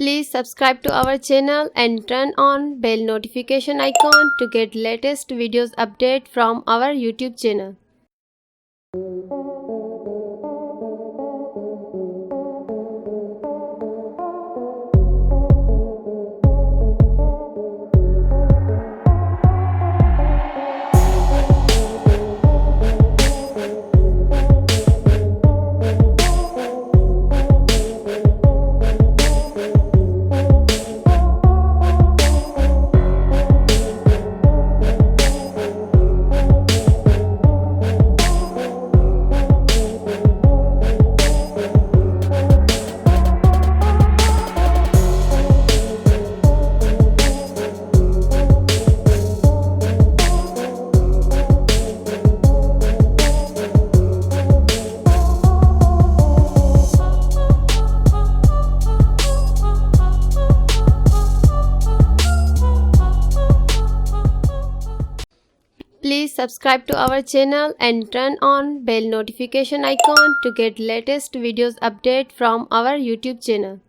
Please subscribe to our channel and turn on bell notification icon to get latest videos update from our YouTube channel. Please subscribe to our channel and turn on bell notification icon to get latest videos update from our YouTube channel.